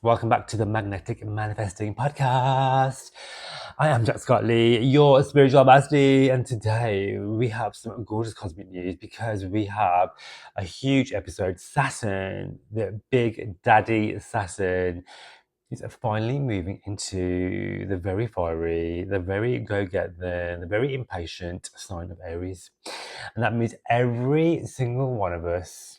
Welcome back to the Magnetic Manifesting Podcast. I am Jack Scott Lee, your spiritual bestie, and today we have some gorgeous cosmic news because we have a huge episode. Saturn, the big daddy Saturn, is finally moving into the very fiery, the very go-getter, the very impatient sign of Aries. And that means every single one of us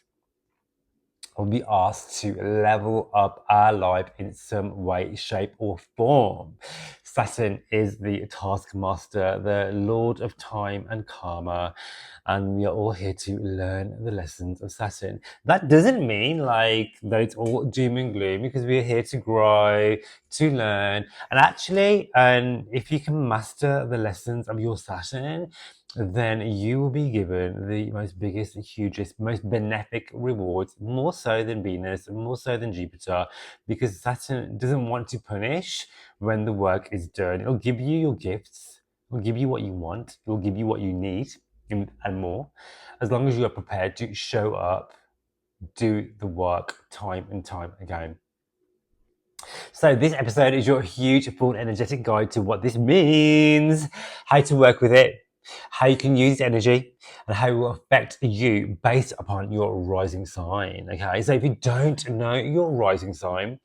will be asked to level up our life in some way, shape, or form. Saturn is the taskmaster, the lord of time and karma, and we are all here to learn the lessons of Saturn. That doesn't mean that it's all doom and gloom, because we are here to grow, to learn, and actually, if you can master the lessons of your Saturn, then you will be given the most biggest, hugest, most benefic rewards, more so than Venus, more so than Jupiter, because Saturn doesn't want to punish when the work is done. It'll give you your gifts, it'll give you what you want, it'll give you what you need, and more, as long as you are prepared to show up, do the work time and time again. So this episode is your huge, full, energetic guide to what this means, how to work with it, how you can use energy, and how it will affect you based upon your rising sign. Okay, so if you don't know your rising sign,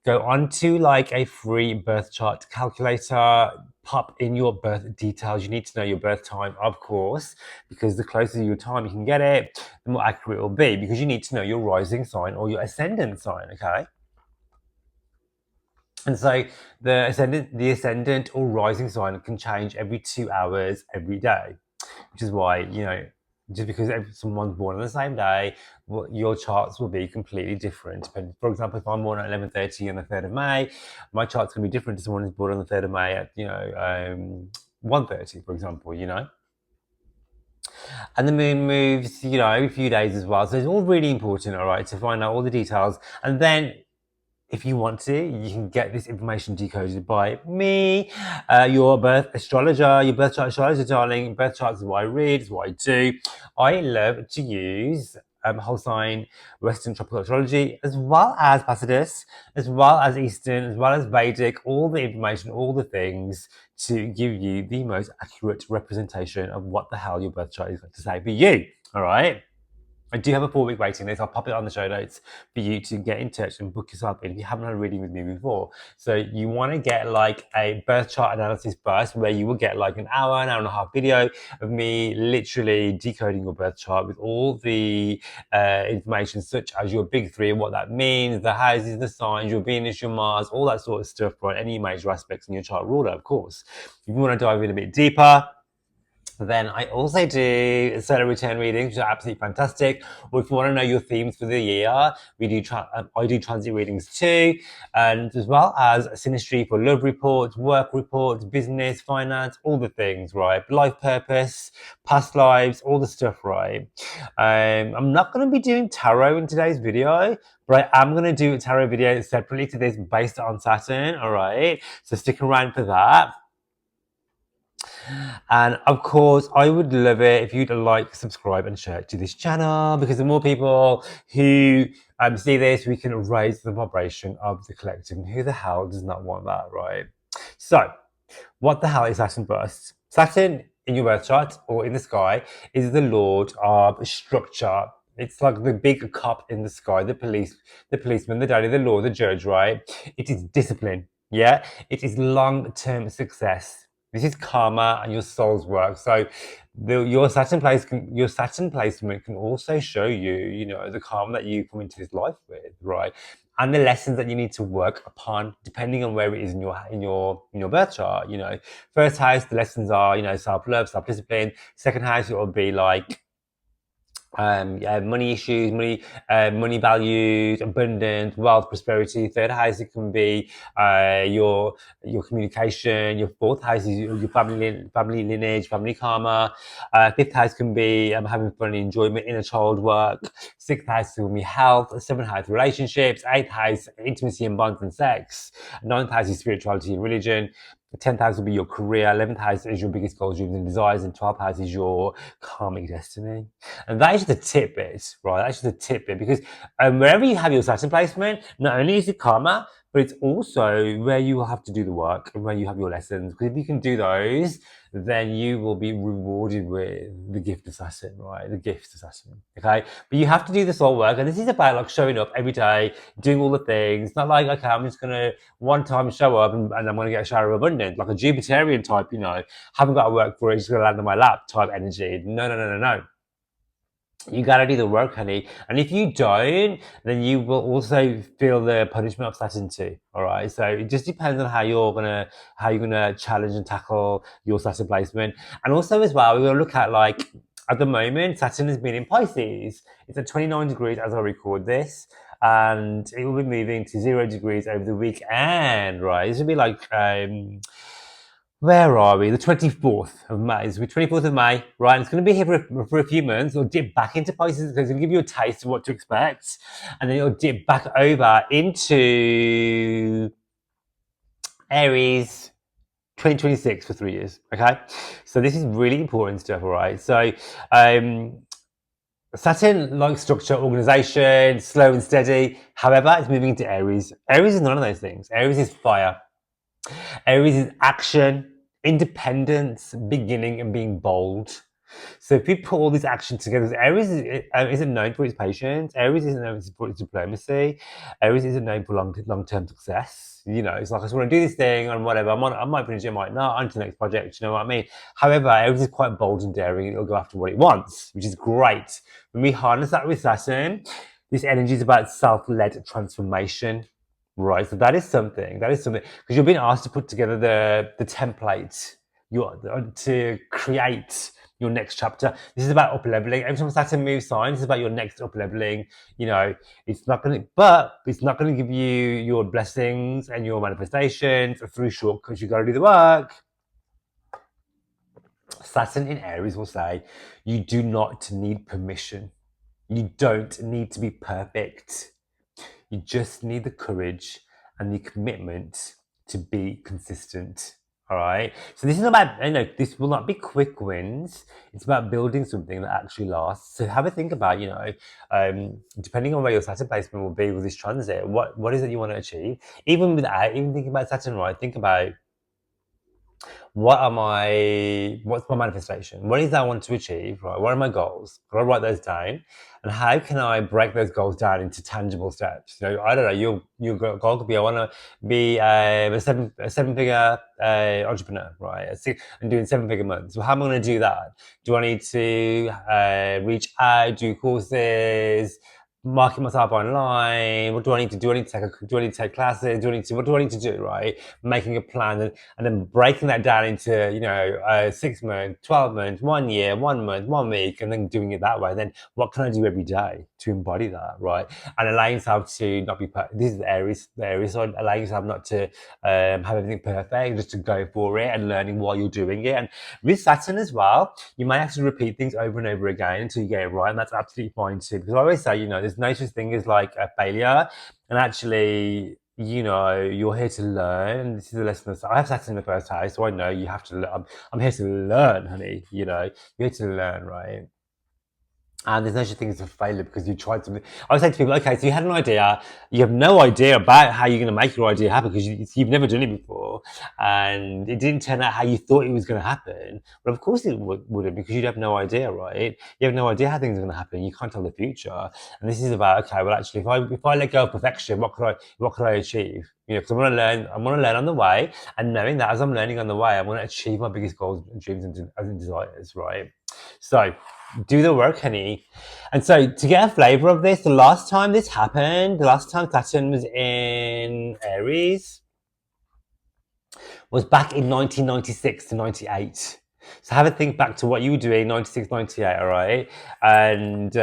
go on to a free birth chart calculator, pop in your birth details. You need to know your birth time, of course, because the closer to your time you can get it, the more accurate it will be, because you need to know your rising sign or your ascendant sign. Okay. And so the ascendant or rising sign can change every 2 hours every day, which is why, just because someone's born on the same day, your charts will be completely different. But for example, if I'm born at 11:30 on the 3rd of May, my chart's going to be different to someone who's born on the 3rd of May at 1:30, for example. And the moon moves, every few days as well. So it's all really important, all right, to find out all the details. And then if you want to, you can get this information decoded by me, your birth astrologer, your birth chart astrologer, darling. Birth charts is what I read, is what I do. I love to use whole sign, Western tropical astrology, as well as Pasadis, as well as Eastern, as well as Vedic, all the information, all the things to give you the most accurate representation of what the hell your birth chart is going to say for you. All right. I do have a 4-week waiting list. I'll pop it on the show notes for you to get in touch and book yourself in if you haven't had a reading with me before. So you want to get a birth chart analysis burst where you will get an hour and a half video of me literally decoding your birth chart with all the information, such as your big three, what that means, the houses, the signs, your Venus, your Mars, all that sort of stuff, right? Any major aspects in your chart ruler, of course. If you want to dive in a bit deeper, then I also do solar return readings, which are absolutely fantastic. Or if you want to know your themes for the year, I do transit readings too, and as well as synastry for love reports, work reports, business, finance, all the things, right? Life purpose, past lives, all the stuff, right? I'm not going to be doing tarot in today's video, but I am going to do a tarot video separately to this based on Saturn, all right? So stick around for that. And of course, I would love it if you'd subscribe, and share to this channel, because the more people who see this, we can raise the vibration of the collective. And who the hell does not want that, right? So, what the hell is Saturn burst? Saturn in your birth chart or in the sky is the lord of structure. It's like the big cop in the sky, the policeman, the daddy, the law, the judge, right? It is discipline. Yeah, it is long-term success. This is karma and your soul's work. So your Saturn placement can also show you, the karma that you come into this life with, right? And the lessons that you need to work upon, depending on where it is in your birth chart. First house, the lessons are, self-love, self-discipline. Second house, it will be money issues, money values, abundance, wealth, prosperity. Third house, it can be your communication. Your fourth house is your family lineage, family karma. Fifth house can be having fun and enjoyment, inner child work. Sixth house will be health. Seventh house, relationships. Eighth house, intimacy and bonds and sex. Ninth house is spirituality and religion. The 10th house will be your career, 11th house is your biggest goals, dreams, and desires, and 12th house is your karmic destiny. And that is the tidbit, right? That's just a tidbit because wherever you have your Saturn placement, not only is it karma, but it's also where you will have to do the work and where you have your lessons. Because if you can do those, then you will be rewarded with the gift of Saturn, right? The gift of Saturn, okay? But you have to do this all work. And this is about like showing up every day, doing all the things. Not like, okay, I'm just going to one time show up and I'm going to get a shower of abundance, like a Jupiterian type, you know, haven't got to work for it, just going to land on my lap type energy. No. You got to do the work, honey. And if you don't, then you will also feel the punishment of Saturn too. All right. So it just depends on how you're gonna challenge and tackle your Saturn placement. And also as well, we're gonna look at like at the moment, Saturn has been in Pisces. It's at 29 degrees as I record this. And it will be moving to 0 degrees over the weekend, right? This will be like where are we? The 24th of May. It's the 24th of May, right? It's going to be here for a few months. It'll dip back into Pisces because it'll give you a taste of what to expect. And then it'll dip back over into Aries 2026 for 3 years, okay? So this is really important stuff, all right? So Saturn likes structure, organization, slow and steady. However, it's moving into Aries. Aries is none of those things. Aries is fire. Aries is action, independence, beginning, and being bold. So if you put all these actions together, Aries isn't known for its patience. Aries isn't known for its diplomacy. Aries isn't known for long-term success. You know, it's like I just want to do this thing and whatever. I might finish it, I might not. On to the next project. You know what I mean? However, Aries is quite bold and daring. It'll go after what it wants, which is great. When we harness that with Saturn, this energy is about self-led transformation. Right, so that is something. Because you're being asked to put together the template to create your next chapter. This is about up leveling. Every time Saturn moves signs, it's about your next up leveling. You know, it's not going to give you your blessings and your manifestations through shortcuts. You got to do the work. Saturn in Aries will say, you do not need permission. You don't need to be perfect. You just need the courage and the commitment to be consistent. All right. So this is about, this will not be quick wins. It's about building something that actually lasts. So have a think about, depending on where your Saturn placement will be with this transit, what is it you want to achieve? Even thinking about Saturn, right? Think about what's my manifestation? What is that I want to achieve, right? What are my goals? Got to write those down. And how can I break those goals down into tangible steps? You know, I don't know, your goal could be, I want to be a seven-figure entrepreneur, right? And doing 7-figure months. Well, how am I going to do that? Do I need to reach out, do courses, market myself online? What do I need to do? Do I need to take classes? What do I need to do, right? Making a plan and then breaking that down into, 6 months, 12 months, 1 year, 1 month, 1 week, and then doing it that way. Then what can I do every day to embody that, right? And allowing yourself to not be perfect. This is the Aries side, allowing yourself not to have everything perfect, just to go for it and learning while you're doing it. And with Saturn as well, you might have to repeat things over and over again until you get it right, and that's absolutely fine too. Because I always say, there's no such thing as like a failure, and actually, you're here to learn. And this is the lesson. I have Saturn in the first house, so I know you have to learn. I'm here to learn, honey. You're here to learn, right? And there's no such thing as a failure because you tried something. I would say to people, okay, so you had an idea, you have no idea about how you're going to make your idea happen because you've never done it before, and it didn't turn out how you thought it was going to happen. But of course it wouldn't, because you'd have no idea, right? You have no idea how things are going to happen. You can't tell the future. And this is about, okay, well, actually, if I let go of perfection, what could I achieve? Because I want to learn on the way, and knowing that as I'm learning on the way, I'm going to achieve my biggest goals, dreams, and desires, right? So do the work, honey. And so to get a flavor of this, the last time Saturn was in Aries was back in 1996 to 98. So have a think back to what you were doing, 96, 98, all right? And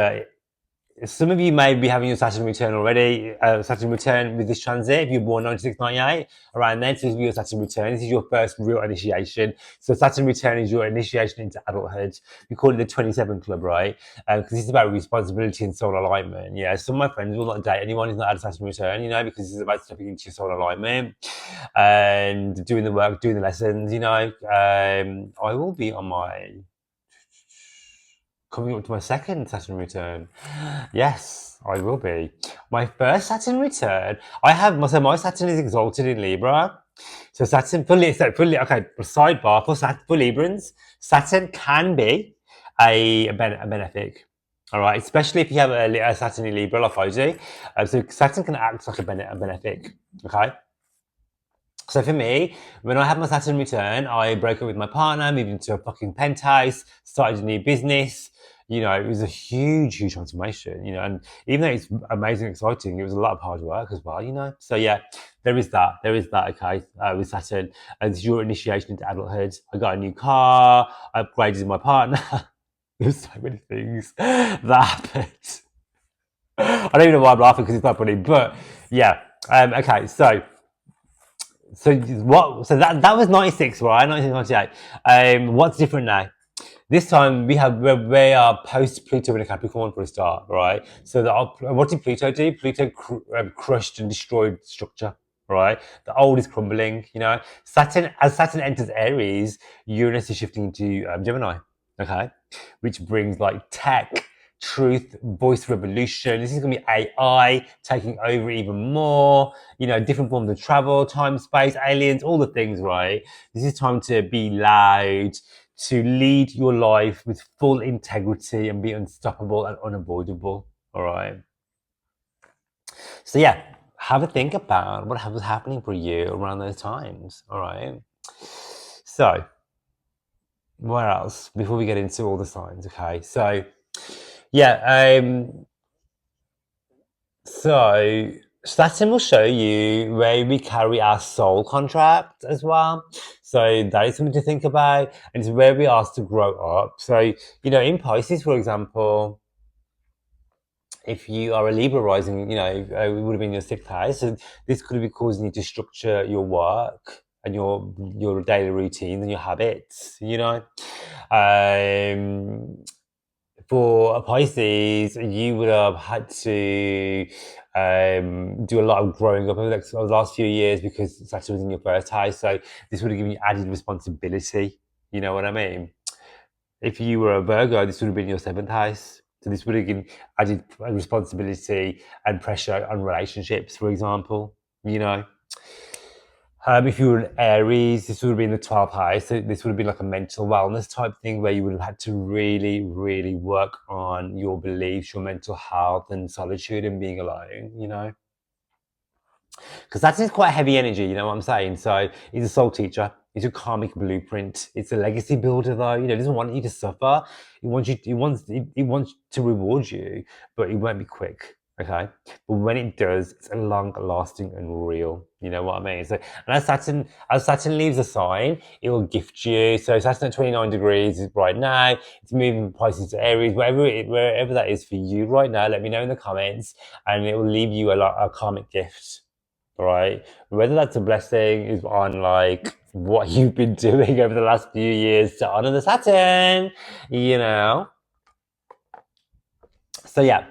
some of you may be having your Saturn return already, Saturn return with this transit. If you're born 96, 98, around then, so this will be your Saturn return. This is your first real initiation. So Saturn return is your initiation into adulthood. We call it the 27 club, right? Because this is about responsibility and soul alignment. Yeah, some of my friends will not date anyone who's not had a Saturn return, you know, because it's about stepping into your soul alignment and doing the work, doing the lessons, you know. I will be on my coming up to my second Saturn return. Yes, I will be. My first Saturn return, so my Saturn is exalted in Libra. So Saturn, okay, sidebar, for Librans, Saturn can be a benefic. All right, especially if you have a Saturn in Libra like I do. So Saturn can act like a benefic, okay? So for me, when I had my Saturn return, I broke up with my partner, moved into a fucking penthouse, started a new business. You know, it was a huge, huge transformation, you know, and even though it's amazing, exciting, it was a lot of hard work as well, you know. So yeah, there is that, okay, with Saturn. And it's your initiation into adulthood. I got a new car, I upgraded my partner. There's so many things that happened. I don't even know why I'm laughing because it's not funny, but yeah. Okay, so what? So that was 96, right? 1998. What's different now? This time we are post Pluto in a Capricorn for a start, right? So what did Pluto do? Pluto crushed and destroyed structure, right? The old is crumbling. You know, as Saturn enters Aries, Uranus is shifting into Gemini, okay, which brings like tech, truth, voice revolution. This is going to be AI taking over even more. You know, different forms of travel, time, space, aliens, all the things, right? This is time to be loud, to lead your life with full integrity and be unstoppable and unavoidable. All right. So yeah, have a think about what was happening for you around those times. All right. So where else before we get into all the signs? Okay. So yeah. So Saturn will show you where we carry our soul contract as well. So that is something to think about, and it's where we ask to grow up. So, you know, in Pisces, for example, if you are a Libra rising, you know, it would have been your sixth house. So this could be causing you to structure your work and your daily routines and your habits, you know. For a Pisces, you would have had to do a lot of growing up over the last few years because Saturn was in your first house. So this would have given you added responsibility. You know what I mean? If you were a Virgo, this would have been your seventh house. So this would have given added responsibility and pressure on relationships, for example. You know. If you were an Aries, this would have been the 12th house. So this would have been like a mental wellness type thing where you would have had to really, really work on your beliefs, your mental health and solitude and being alone, you know? Because that is quite heavy energy, you know what I'm saying? So he's a soul teacher. It's a karmic blueprint. It's a legacy builder, though. You know, he doesn't want you to suffer. He wants you. He wants to reward you, but it won't be quick. Okay, but when it does, it's a long lasting and real. You know what I mean? So, and as Saturn leaves a sign, it will gift you. So Saturn at 29 degrees right now. It's moving Pisces to Aries, wherever that is for you right now. Let me know in the comments, and it will leave you a karmic gift. Right, whether that's a blessing is on like what you've been doing over the last few years to honor the Saturn, you know. So yeah,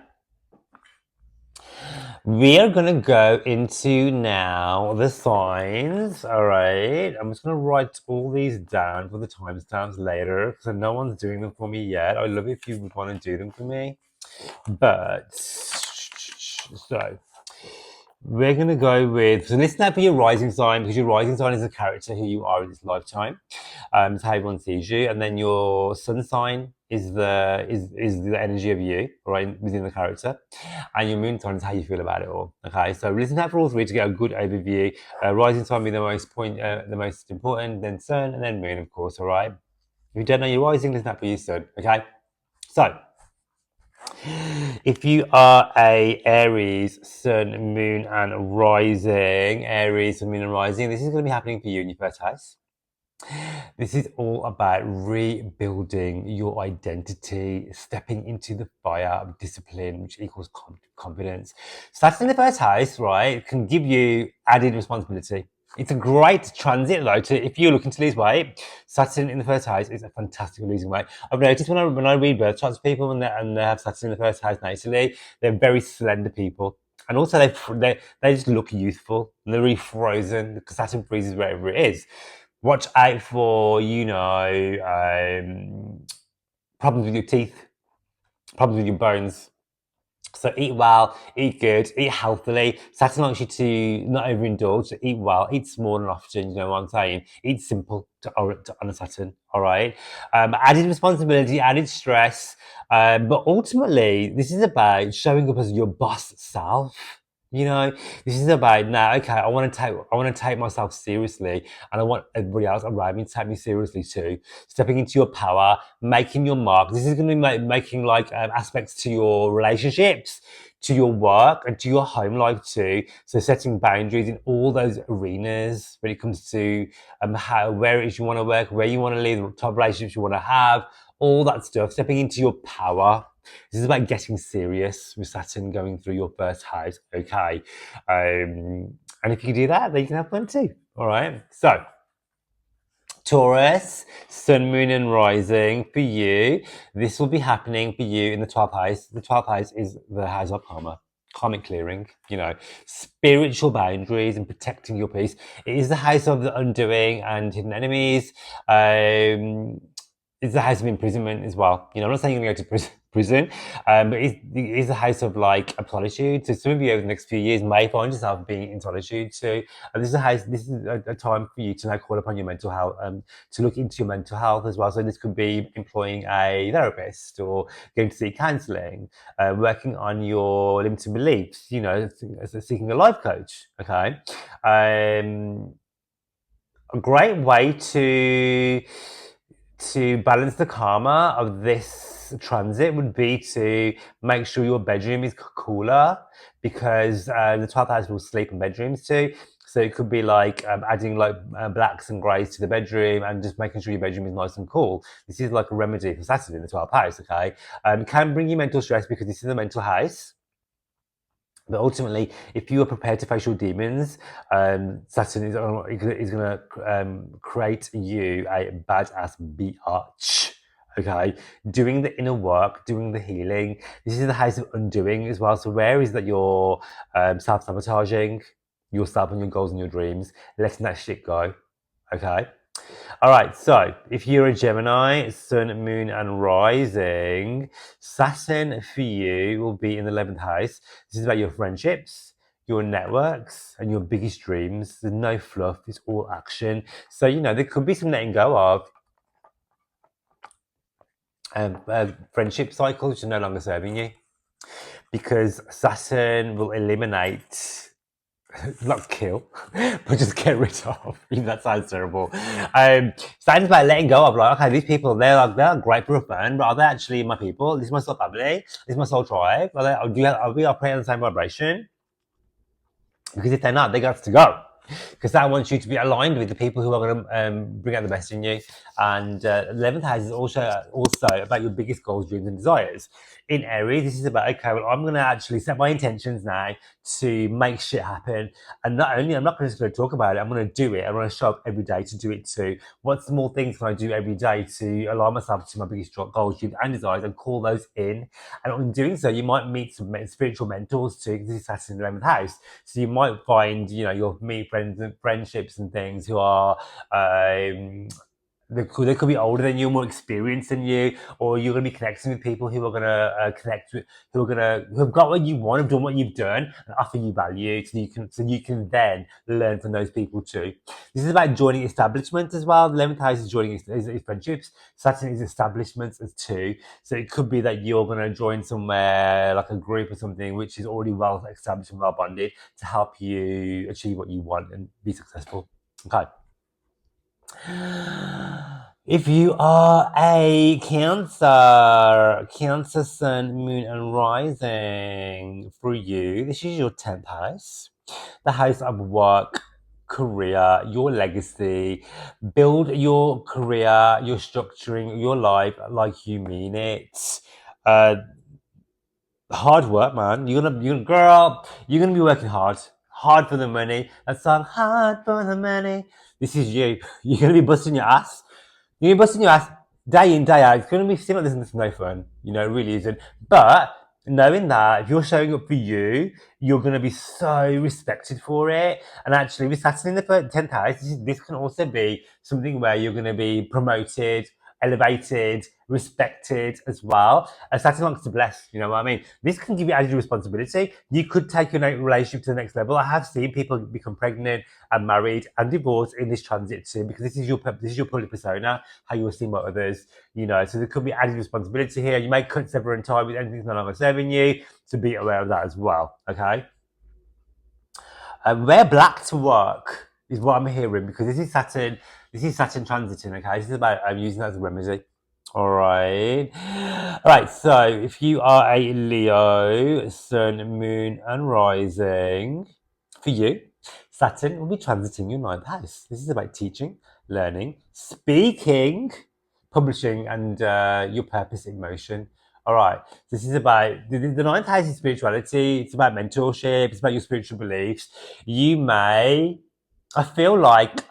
we are gonna go into now the signs. All right, I'm just gonna write all these down for the timestamps later because no one's doing them for me yet. I love it if you would want to do them for me, but so. We're going to go with, so listen out for your rising sign because your rising sign is the character who you are in this lifetime. It's how everyone sees you. And then your sun sign is the energy of you, right, within the character. And your moon sign is how you feel about it all. Okay, so listen out for all three to get a good overview. Rising sign being the most important, then sun, and then moon, of course, all right? If you don't know your rising, listen out for your sun, okay? So, if you are a Aries, Sun, Moon, and Rising, Aries, Sun, Moon, and Rising, this is going to be happening for you in your first house. This is all about rebuilding your identity, stepping into the fire of discipline, which equals confidence. Starting in the first house, right, can give you added responsibility. It's a great transit, though, to if you're looking to lose weight. Saturn in the first house is a fantastic losing weight. I've noticed when I read birth charts of people and they have Saturn in the first house naturally, they're very slender people. And also, they just look youthful. They're really frozen because Saturn freezes wherever it is. Watch out for, problems with your teeth, problems with your bones. So eat well, eat good, eat healthily. Saturn likes you to not overindulge, to eat well, eat small and often, you know what I'm saying? Eat simple on a Saturn, all right? Added responsibility, added stress. But ultimately, this is about showing up as your boss self. You know, this is about now. Okay, I want to take myself seriously, and I want everybody else around me to take me seriously too. Stepping into your power, making your mark. This is going to be making like aspects to your relationships, to your work, and to your home life too. So setting boundaries in all those arenas when it comes to where it is you want to work, where you want to live, what type of relationships you want to have, all that stuff. Stepping into your power. This is about getting serious with Saturn going through your first house. Okay, and if you do that, then you can have fun too. All right, so. Taurus, Sun, Moon, and Rising for you. This will be happening for you in the 12th house. The 12th house is the house of karma, karmic clearing, spiritual boundaries and protecting your peace. It is the house of the undoing and hidden enemies. It's the house of imprisonment as well. I'm not saying you're going to go to prison, but it's a house of like solitude. So some of you over the next few years may find yourself being in solitude. So this is a house. This is a time for you to now call upon your mental health, to look into your mental health as well. So this could be employing a therapist or going to seek counselling, working on your limiting beliefs. Seeking a life coach. Okay, a great way to balance the karma of this transit would be to make sure your bedroom is cooler, because the 12th house will sleep in bedrooms too. So it could be like adding like blacks and greys to the bedroom and just making sure your bedroom is nice and cool. This is like a remedy for Saturn in the 12th house, okay? It can bring you mental stress because this is a mental house. But ultimately, if you are prepared to face your demons, Saturn is going to create you a badass biatch. Okay, doing the inner work, doing the healing. This is the house of undoing as well. So where is that you're self-sabotaging yourself and your goals and your dreams, letting that shit go. Okay. All right, so if you're a Gemini, Sun, Moon, and Rising, Saturn for you will be in the 11th house. This is about your friendships, your networks, and your biggest dreams. There's no fluff, it's all action. So, there could be some letting go of friendship cycles which are no longer serving you, because Saturn will eliminate, not kill, but just get rid of. Even that sounds terrible. Starting by letting go of like, okay, these people, they're great for a fun, but are they actually my people? This is my soul family. This is my soul tribe. Are we operating on the same vibration? Because if they're not, they got to go. Because that wants you to be aligned with the people who are going to bring out the best in you. And 11th house is also about your biggest goals, dreams, and desires. In Aries, this is about, okay, well, I'm going to actually set my intentions now to make shit happen. And not only, I'm not just going to talk about it, I'm going to do it. I'm going to show up every day to do it too. What small things can I do every day to align myself to my biggest goals, dreams, and desires, and call those in? And in doing so, you might meet some spiritual mentors too, because this is Saturn in the 11th house. So you might find, you'll meet friends and friendships and things who are they could be older than you, more experienced than you, or you're going to be connecting with people who are going to connect with, who have got what you want, have done what you've done, and offer you value, so you can then learn from those people too. This is about joining establishments as well. The 11th house is joining is friendships. Saturn is establishments as too. So it could be that you're going to join somewhere like a group or something which is already well established and well bonded to help you achieve what you want and be successful. Okay. If you are a Cancer, Sun, Moon, and Rising, for you, this is your 10th house, the house of work, career, your legacy, build your career, your structuring your life like you mean it. Uh, Hard work, man. You're gonna girl. You're gonna be working hard for the money. That song, hard for the money. This is you. You're gonna be busting your ass. You're gonna be busting your ass day in day out. It's gonna be seem like this is no fun. You know, it really isn't. But knowing that if you're showing up for you, you're gonna be so respected for it. And actually, with Saturn in the 10th house, this can also be something where you're gonna be promoted, elevated, respected as well. And Saturn likes to bless, you know what I mean? This can give you added responsibility. You could take your relationship to the next level. I have seen people become pregnant and married and divorced in this transit too, because this is your public persona, how you are seen by others, you know. So there could be added responsibility here. You may cut, sever, and tie with anything that's no longer serving you, so be aware of that as well, okay? Wear black to work is what I'm hearing, because this is Saturn transiting, okay? This is about using that as a remedy. All right. All right. So if you are a Leo, Sun, Moon, and Rising, for you, Saturn will be transiting your ninth house. This is about teaching, learning, speaking, publishing, and your purpose in motion. All right. This is about the ninth house is spirituality. It's about mentorship. It's about your spiritual beliefs. You may, I feel like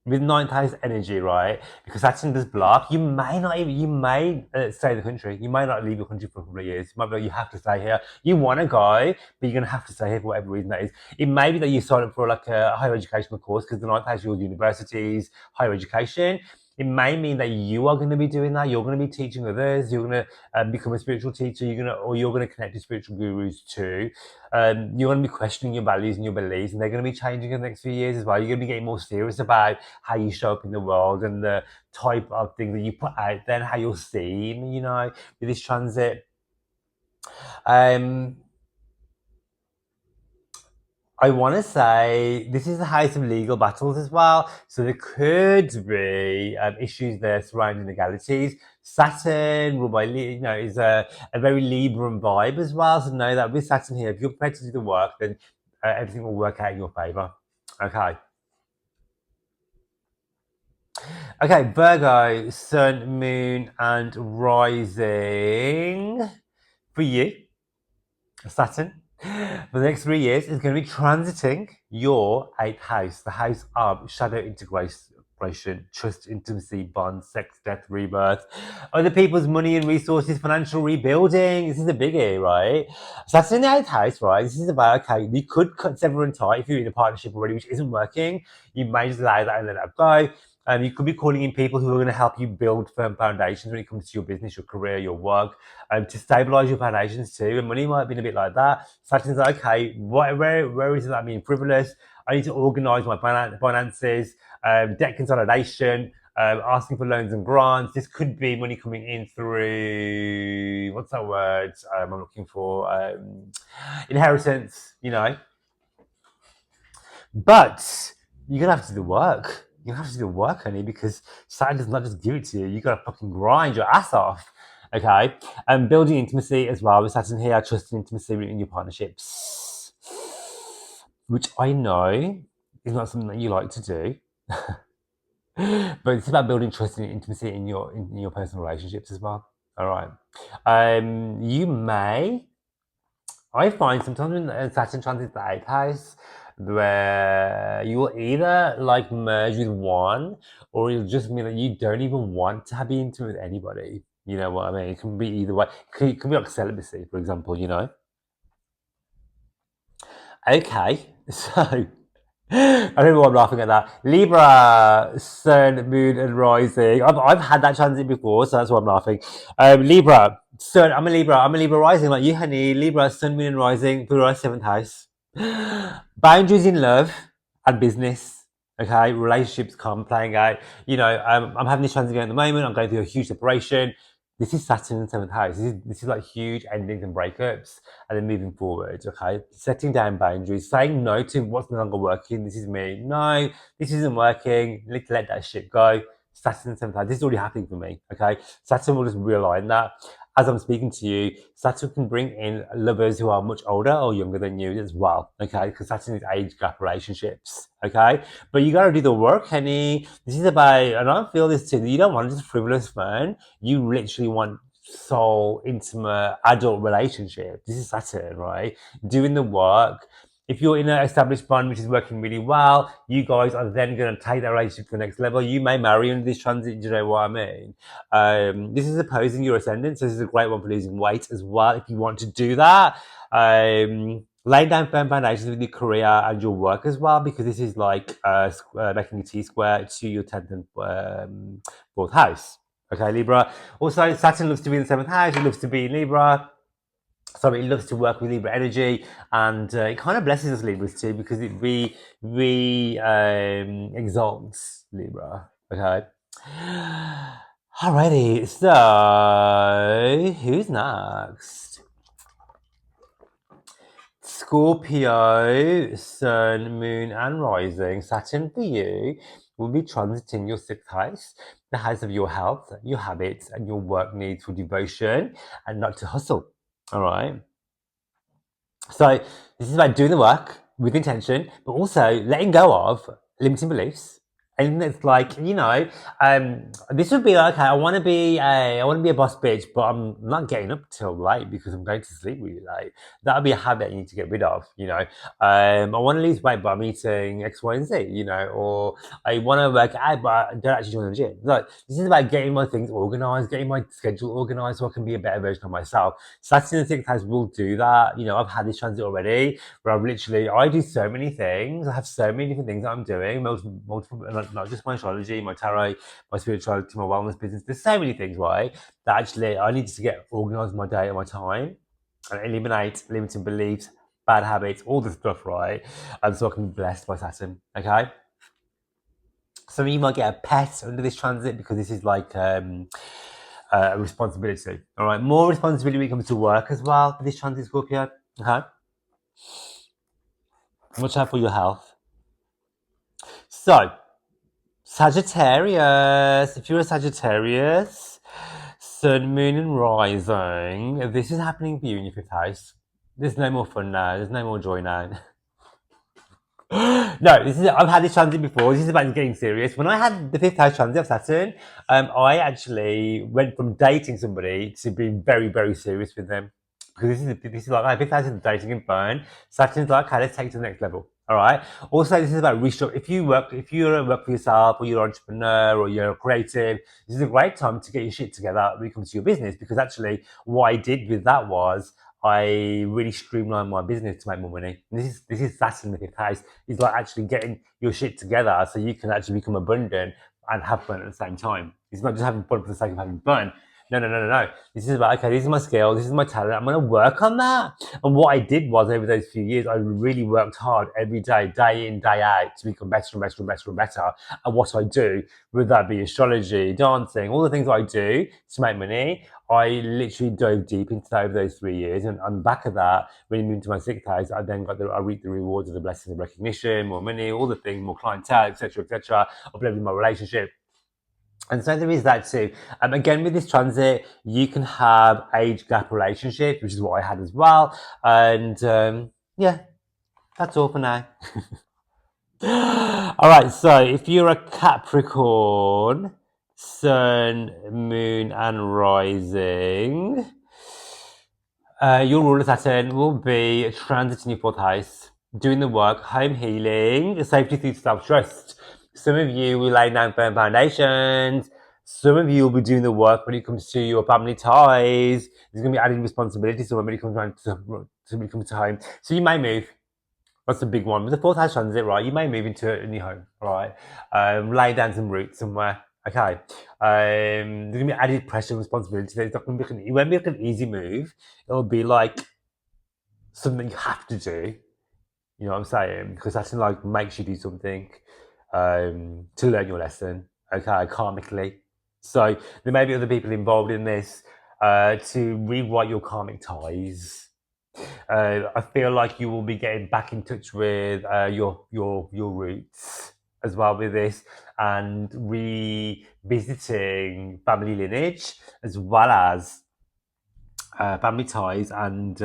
with ninth house energy, right? Because Saturn does block. You may not even. You may stay in the country. You may not leave your country for a couple of years. You might be like, you have to stay here. You want to go, but you're gonna have to stay here for whatever reason that is. It may be that you sign up for like a higher educational course, because the ninth house is your universities, higher education. It may mean that you are going to be doing that. You're going to be teaching others. You're going to become a spiritual teacher. You're going to connect to spiritual gurus too. You're going to be questioning your values and your beliefs, and they're going to be changing in the next few years as well. You're going to be getting more serious about how you show up in the world and the type of thing that you put out there and how you're seen, you know, with this transit. I want to say this is the house of legal battles as well. So there could be issues there surrounding legalities. Saturn, ruled by, you know, is a very Libran vibe as well. So know that with Saturn here, if you're prepared to do the work, then everything will work out in your favor. Okay. Okay, Virgo, Sun, Moon, and Rising. For you, Saturn, for the next 3 years, is going to be transiting your 8th house, the house of shadow integration, trust, intimacy, bonds, sex, death, rebirth, other people's money and resources, financial rebuilding. This is a biggie, right? Saturn in the 8th house, right? This is about, okay, you could cut, sever, and tie if you're in a partnership already, which isn't working. You may just allow that and let that go. You could be calling in people who are going to help you build firm foundations when it comes to your business, your career, your work, to stabilize your foundations too. And money might have been a bit like that. Saturn's like, okay, where is it that I'm being frivolous? I need to organize my finances, debt consolidation, asking for loans and grants. This could be money coming in through, what's that word I'm looking for? Inheritance, you know. But you're going to have to do the work. You have to do the work, honey, because Saturn does not just give it to you. You got to fucking grind your ass off. Okay, and building intimacy as well with Saturn here, trust and intimacy in your partnerships, which I know is not something that you like to do, but it's about building trust and intimacy in your personal relationships as well. All right, you may. I find sometimes when Saturn transits the 8th house, where you will either like merge with one, or it'll just mean that you don't even want to be intimate with anybody. You know what I mean? It can be either way. It can be like celibacy, for example, you know? Okay, so I don't know why I'm laughing at that. Libra, Sun, Moon, and Rising. I've had that transit before, so that's why I'm laughing. Libra, Sun. I'm a Libra Rising, like you, honey. Libra, Sun, Moon, and Rising. Plural 7th house. Boundaries in love and business. Okay, relationships come playing out. You know, I'm having this transit at the moment. I'm going through a huge separation. This is Saturn in 7th house. This is like huge endings and breakups, and then moving forward. Okay, setting down boundaries, saying no to what's no longer working. This is me. No, this isn't working. Need to let that shit go. Saturn in 7th house. This is already happening for me. Okay, Saturn will just realign that. as I'm speaking to you, Saturn can bring in lovers who are much older or younger than you as well, okay? Because Saturn is age gap relationships, okay? But you got to do the work, honey. This is about, and I feel this too, you don't want just frivolous fun. You literally want soul, intimate, adult relationship. This is Saturn, right? Doing the work. If you're in an established bond which is working really well, you guys are then going to take that relationship to the next level. You may marry under this transit, do you know what I mean? This is opposing your ascendant, so this is a great one for losing weight as well if you want to do that. Laying down firm foundations with your career and your work as well, because this is like making a T-square to your 10th and 4th house. Okay, Libra. Also, Saturn loves to be in the 7th house. It loves to be in Libra. So it loves to work with Libra energy, and it kind of blesses us Libras too, because it exalts Libra. Okay. Alrighty, so who's next? Scorpio, Sun, Moon, and Rising. Saturn for you will be transiting your 6th house, the house of your health, your habits, and your work needs for devotion and not to hustle. All right. So this is about doing the work with intention, but also letting go of limiting beliefs. And it's like, this would be like, okay, I want to be a boss bitch, but I'm not getting up till late because I'm going to sleep really late. That would be a habit you need to get rid of, I want to lose weight, but I'm eating X, Y, and Z, or I want to work out, but I don't actually join the gym. Like, this is about getting my things organized, getting my schedule organized so I can be a better version of myself. Saturn and 6th house will do that. I've had this transit already where I do so many things. I have so many different things that I'm doing, multiple, not just my astrology, my tarot, my spirituality, my wellness business. There's so many things, right? That actually I need to get organized my day and my time and eliminate limiting beliefs, bad habits, all this stuff, right? And so I can be blessed by Saturn, okay? Some of you might get a pet under this transit because this is like a responsibility. All right, more responsibility when it comes to work as well for this transit, Scorpio. Okay, watch out for your health. So, Sagittarius. If you're a Sagittarius, Sun, Moon, and Rising, this is happening for you in your 5th house. There's no more fun now. There's no more joy now. No, I've had this transit before. This is about getting serious. When I had the 5th house transit of Saturn, I actually went from dating somebody to being very, very serious with them. Because this is like, my 5th house is dating and fun. Saturn's like, okay, let's take it to the next level. All right. Also, this is about restructure. If you work for yourself, or you're an entrepreneur, or you're a creative, this is a great time to get your shit together when it comes to your business. Because actually, what I did with that was I really streamlined my business to make more money. And this is Saturn in the 5th house. It's like actually getting your shit together so you can actually become abundant and have fun at the same time. It's not just having fun for the sake of having fun. No. This is about, okay, this is my skill, this is my talent, I'm going to work on that. And what I did was, over those few years, I really worked hard every day, day in, day out, to become better and better and better and better at what I do, whether that be astrology, dancing, all the things I do to make money. I literally dove deep into that over those 3 years. And on the back of that, when you moved to my 6th house, I then I reaped the rewards of the blessings of recognition, more money, all the things, more clientele, etc., uplifting my relationship. And so there is that too. Again, with this transit, you can have age gap relationships, which is what I had as well. And yeah, that's all for now. All right, so if you're a Capricorn, Sun, Moon, and Rising, your ruler Saturn will be transiting your 4th house, doing the work, home healing, safety through self-trust. Some of you will lay down firm foundations. Some of you will be doing the work when it comes to your family ties. There's going to be added responsibilities when somebody comes to home. So you may move. That's a big one. With the 4th house transit, right? You may move into a new home, right? Lay down some roots somewhere. Okay. There's gonna be added pressure and responsibility. It's not gonna be it won't be like an easy move. It'll be like something you have to do. You know what I'm saying? Because that's like makes you do something to learn your lesson. Okay, karmically. So there may be other people involved in this to rewrite your karmic ties. I feel like you will be getting back in touch with your roots as well with this, and revisiting family lineage, as well as family ties and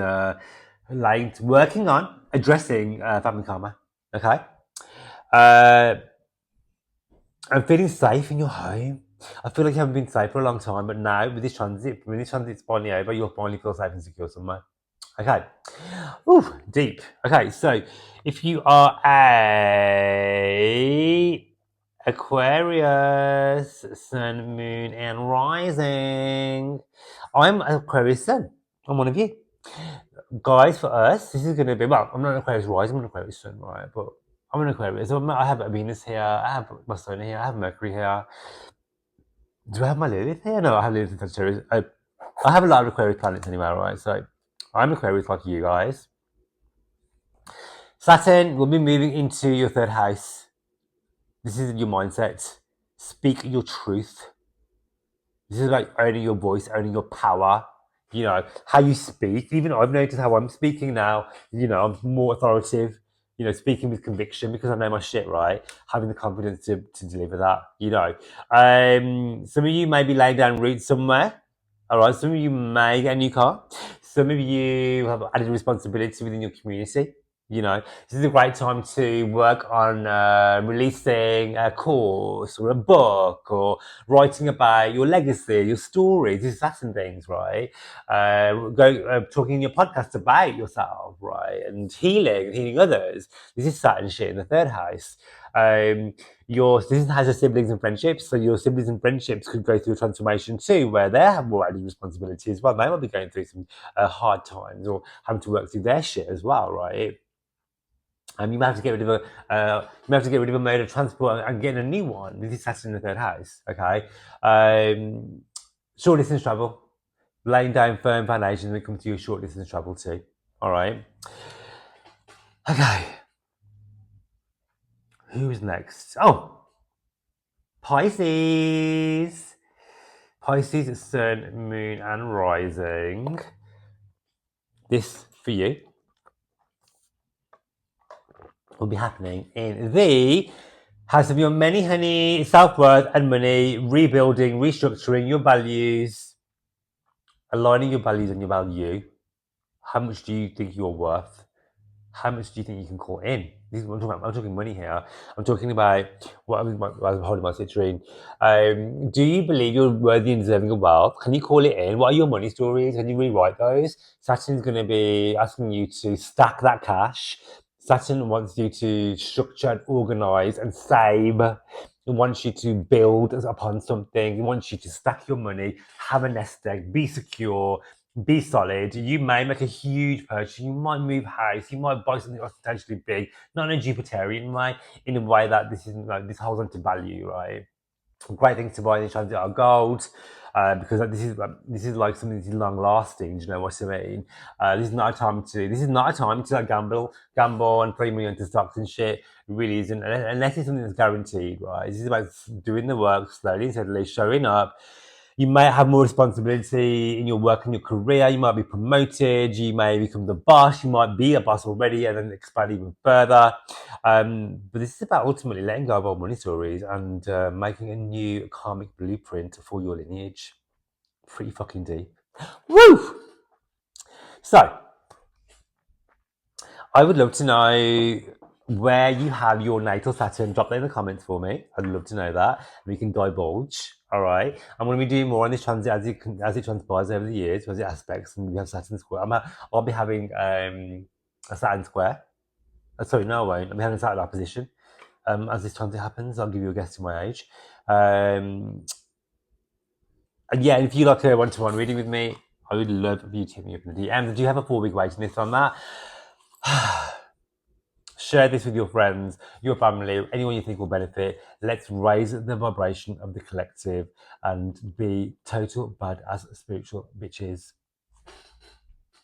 like working on addressing family karma. Okay. Uh, I'm feeling safe in your home. I feel like you haven't been safe for a long time, but now with this transit, when this transit's finally over, you'll finally feel safe and secure somewhere. Okay. Ooh, deep. Okay, so if you are a Aquarius, Sun, Moon, and Rising, I'm Aquarius Sun. I'm one of you. Guys, for us, this is going to be, well, I'm not an Aquarius Rising, I'm an Aquarius Sun, right? But I'm an Aquarius. So I have a Venus here, I have my Sun here, I have Mercury here. Do I have my Lilith here? No, I have Lilith in Sagittarius. I have a lot of Aquarius planets anyway, right? So I'm Aquarius like you guys. Saturn will be moving into your third house. This is your mindset. Speak your truth. This is about owning your voice, owning your power. You know, how you speak. Even I've noticed how I'm speaking now. You know, I'm more authoritative. You know, speaking with conviction because I know my shit, right? Having the confidence to deliver that, you know. Some of you may be laying down roots somewhere. All right. Some of you may get a new car. Some of you have added responsibility within your community. You know, this is a great time to work on releasing a course or a book or writing about your legacy, your stories, these Saturn things, right? Talking in your podcast about yourself, right? And healing others. This is Saturn shit in the third house. This has your siblings and friendships, so your siblings and friendships could go through a transformation too, where they have more added responsibility as well. They might be going through some hard times or having to work through their shit as well, right? You may have to get rid of a mode of transport and get a new one. This is Saturn in the third house. Okay, short distance travel, laying down firm foundations when it comes to your short distance travel too. All right. Okay. Who's next? Oh, Pisces. Pisces, Sun, Moon, and Rising. This for you will be happening in the house of your many honey, self-worth and money, rebuilding, restructuring your values, aligning your values and your value. How much do you think you're worth? How much do you think you can call in? This is what I'm talking about. I'm talking money here. I'm talking about what I'm holding my citrine. Do you believe you're worthy and deserving of wealth? Can you call it in? What are your money stories? Can you rewrite those? Saturn's going to be asking you to stack that cash. Saturn wants you to structure and organize and save. It wants you to build upon something. It wants you to stack your money, have a nest egg, be secure, be solid. You may make a huge purchase. You might move house. You might buy something ostentationy big, not in a Jupiterian way, in a way that this holds on to value, right? Great things to buy in the transit are gold, because this is like something that's long lasting. Do you know what I mean? This is not a time to like gamble and play money into stocks and shit. It really isn't, unless it's something that's guaranteed, right? This is about doing the work slowly and steadily, showing up. You may have more responsibility in your work and your career. You might be promoted. You may become the boss. You might be a boss already and then expand even further. But this is about ultimately letting go of old money stories and making a new karmic blueprint for your lineage. Pretty fucking deep. Woo! So, I would love to know where you have your natal Saturn. Drop that in the comments for me. I'd love to know that. We can divulge. All right. I'm going to be doing more on this transit as it transpires over the years, as it aspects, and we have Saturn square. I'll be having a Saturn square. Sorry, no, I won't. I'll be having Saturn opposition. As this transit happens, I'll give you a guess to my age. And yeah, if you like a one-to-one reading with me, I would love for you to hit me up in the DMs. Do you have a 4-week waiting list on that? Share this with your friends, your family, anyone you think will benefit. Let's raise the vibration of the collective and be total badass spiritual bitches.